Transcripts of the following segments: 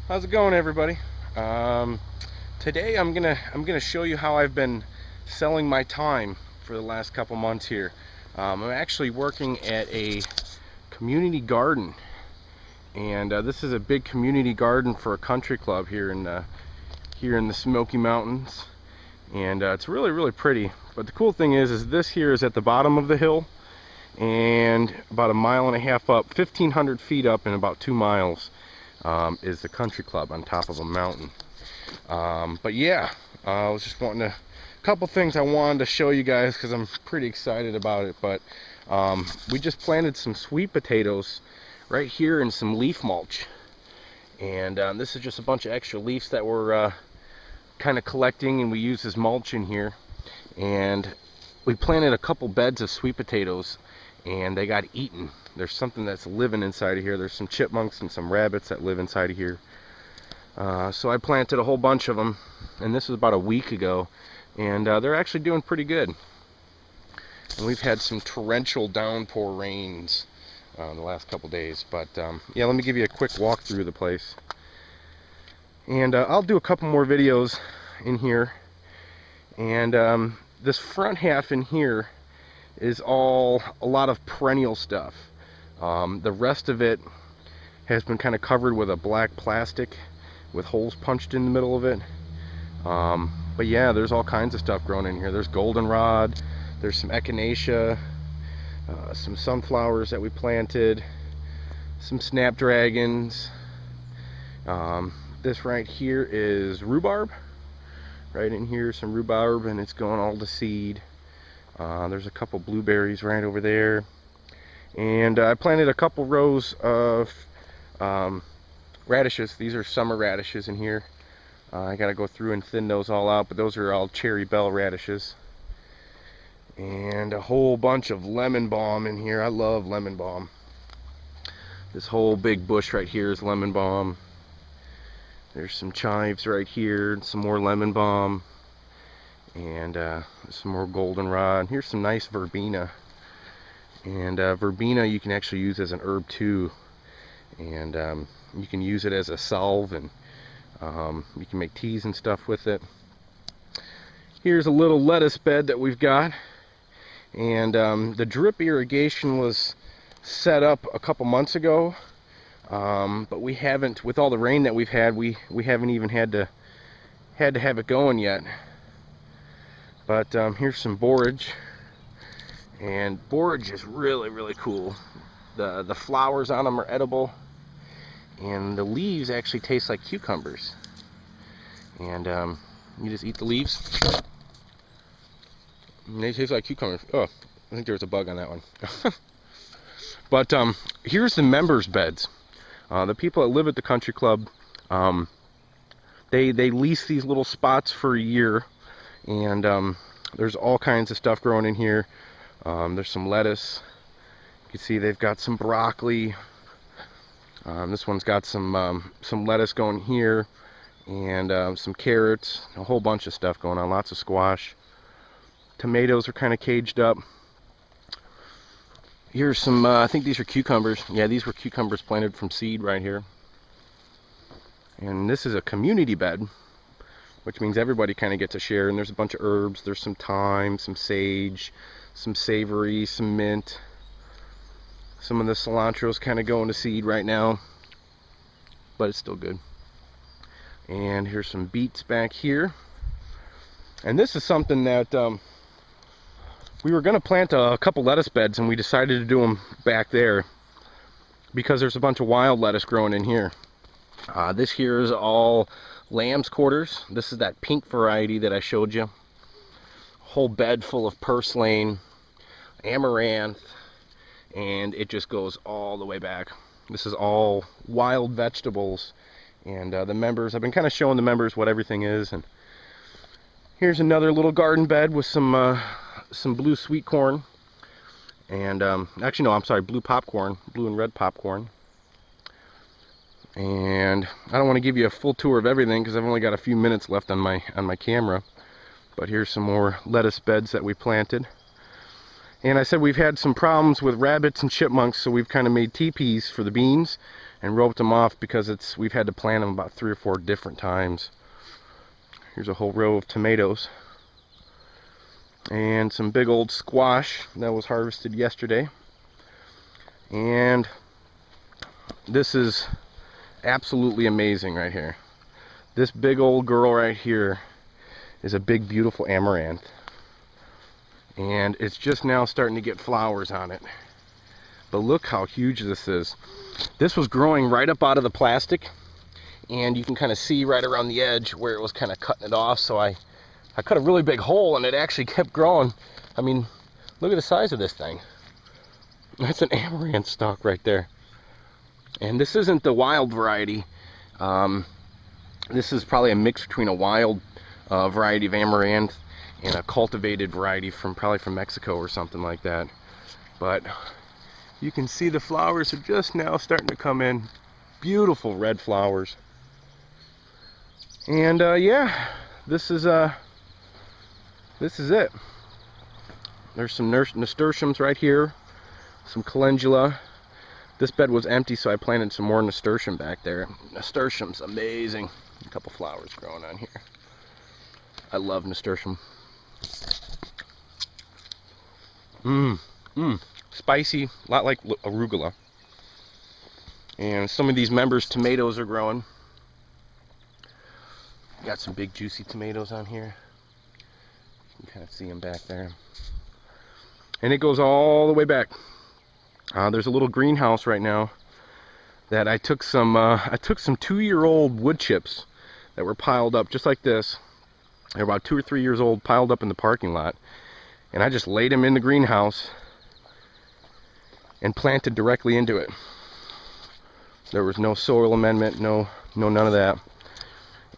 How's it going, everybody? Today I'm gonna show you how I've been selling my time for the last couple months here. I'm actually working at a community garden, and this is a big community garden for a country club here in the Smoky Mountains, and it's really pretty. But the cool thing is this here is at the bottom of the hill, and about a mile and a half up, 1,500 feet up, and about 2 miles. Is the country club on top of a mountain. But yeah, I was just wanting a couple things I wanted to show you guys because I'm pretty excited about it. But we just planted some sweet potatoes right here in some leaf mulch, and this is just a bunch of extra leaves that we're kind of collecting, and we use as mulch in here. And we planted a couple beds of sweet potatoes, and they got eaten. There's something that's living inside of here. There's some chipmunks and some rabbits that live inside of here. So I planted a whole bunch of them, and this was about a week ago, and they're actually doing pretty good. And we've had some torrential downpour rains the last couple days, but yeah, let me give you a quick walk through the place. And I'll do a couple more videos in here. And this front half in here is a lot of perennial stuff. The rest of it has been kind of covered with a black plastic with holes punched in the middle of it. But yeah, there's all kinds of stuff growing in here. There's goldenrod, there's some echinacea, some sunflowers that we planted, some snapdragons. This right here is rhubarb. Right in here, some rhubarb, and it's going all to seed. There's a couple blueberries right over there. And I planted a couple rows of radishes. These are summer radishes in here. I gotta go through and thin those all out, but those are all cherry bell radishes. And a whole bunch of lemon balm in here. I love lemon balm. This whole big bush right here is lemon balm. There's some chives right here, some more lemon balm, and some more goldenrod. Here's some nice verbena. And verbena you can actually use as an herb too, and you can use it as a salve, and you can make teas and stuff with it. Here's a little lettuce bed that we've got, and the drip irrigation was set up a couple months ago, but we haven't, with all the rain that we've had, we haven't even had to have it going yet. But here's some borage. And borage is really cool. The flowers on them are edible, and the leaves actually taste like cucumbers. And you just eat the leaves, and they taste like cucumbers. Oh, I think there was a bug on that one. But here's the members' beds. The people that live at the country club, they lease these little spots for a year, and there's all kinds of stuff growing in here. There's some lettuce. You can see they've got some broccoli. This one's got some lettuce going here, and some carrots. A whole bunch of stuff going on. Lots of squash. Tomatoes are kind of caged up. Here's some. I think these are cucumbers. Yeah, these were cucumbers planted from seed right here. And this is a community bed, which means everybody kind of gets a share. And there's a bunch of herbs. There's some thyme, some sage, some savory, some mint. Some of the cilantro is kind of going to seed right now, but it's still good. And here's some beets back here. And this is something that we were going to plant a couple lettuce beds, and we decided to do them back there because there's a bunch of wild lettuce growing in here. This here is all lamb's quarters. This is that pink variety that I showed you. Whole bed full of purslane, amaranth, and it just goes all the way back. This is all wild vegetables, and the members, I've been kind of showing the members what everything is. And here's another little garden bed with some blue sweet corn, and actually no, I'm sorry, blue popcorn, blue and red popcorn. And I don't want to give you a full tour of everything because I've only got a few minutes left on my camera. But here's some more lettuce beds that we planted. And I said we've had some problems with rabbits and chipmunks, so we've kind of made teepees for the beans. and roped them off because we've had to plant them about 3 or 4 different times. Here's a whole row of tomatoes and some big old squash that was harvested yesterday. And this is absolutely amazing right here. This big old girl right here is a big beautiful amaranth, and it's just now starting to get flowers on it. But look how huge this is. This was growing right up out of the plastic, and you can kind of see right around the edge where it was kind of cutting it off. So I cut a really big hole, and it actually kept growing. I mean, look at the size of this thing. That's an amaranth stalk right there. And this isn't the wild variety. This is probably a mix between a wild variety of amaranth and a cultivated variety probably from Mexico or something like that. But you can see the flowers are just now starting to come in. Beautiful red flowers. And yeah, this is it. There's some nasturtiums right here, some calendula. This bed was empty, so I planted some more nasturtium back there. Nasturtium's amazing. A couple flowers growing on here. I love nasturtium. Spicy, a lot like arugula. And some of these members' tomatoes are growing. Got some big juicy tomatoes on here. You can kind of see them back there. And it goes all the way back. There's a little greenhouse right now that I took some 2-year-old wood chips that were piled up just like this. They're about 2 or 3 years old, piled up in the parking lot, and I just laid them in the greenhouse and planted directly into it. There was no soil amendment, no none of that.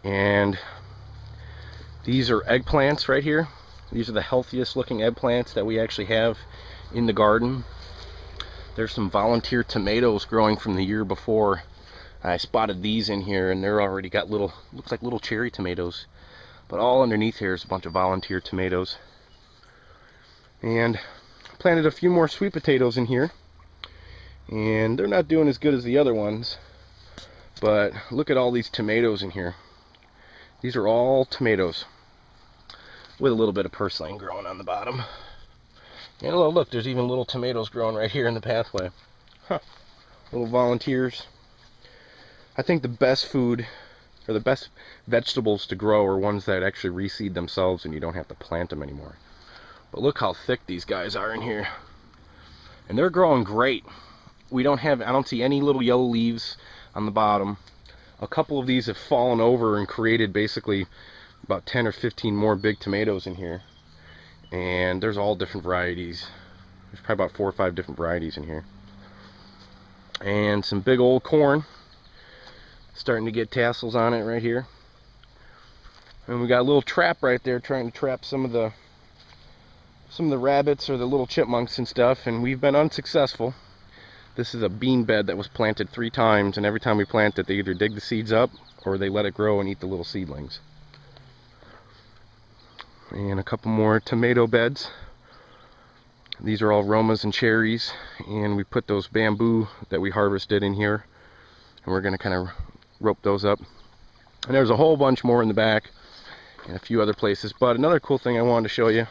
And these are eggplants right here. These are the healthiest looking eggplants that we actually have in the garden. There's some volunteer tomatoes growing from the year before. I spotted these in here, and they're already got little, looks like little cherry tomatoes. But all underneath here is a bunch of volunteer tomatoes. And planted a few more sweet potatoes in here. And they're not doing as good as the other ones. But look at all these tomatoes in here. These are all tomatoes with a little bit of purslane growing on the bottom. And look, there's even little tomatoes growing right here in the pathway. Huh. Little volunteers. I think the best food, or the best vegetables to grow, are ones that actually reseed themselves and you don't have to plant them anymore. But look how thick these guys are in here. And they're growing great. I don't see any little yellow leaves on the bottom. A couple of these have fallen over and created basically about 10 or 15 more big tomatoes in here. And there's all different varieties. There's probably about 4 or 5 different varieties in here. And some big old corn, starting to get tassels on it right here. And we got a little trap right there trying to trap some of the rabbits or the little chipmunks and stuff, and we've been unsuccessful. This is a bean bed that was planted 3 times, and every time we plant it, they either dig the seeds up or they let it grow and eat the little seedlings. And a couple more tomato beds. These are all Romas and cherries, and we put those bamboo that we harvested in here, and we're going to kind of rope those up. And there's a whole bunch more in the back and a few other places. But another cool thing I wanted to show you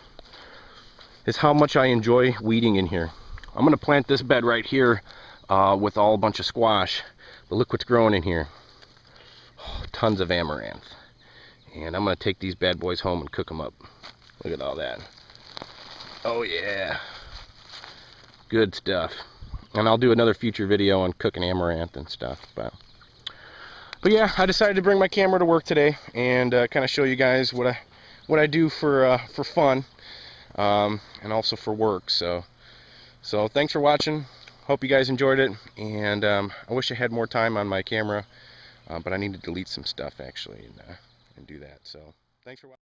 is how much I enjoy weeding in here. I'm going to plant this bed right here with a bunch of squash, but look what's growing in here. Oh, tons of amaranth. And I'm going to take these bad boys home and cook them up. Look at all that. Oh yeah. Good stuff. And I'll do another future video on cooking amaranth and stuff. But yeah, I decided to bring my camera to work today and kind of show you guys what I do for fun and also for work. So thanks for watching. Hope you guys enjoyed it. And I wish I had more time on my camera, but I need to delete some stuff actually and do that. So thanks for watching.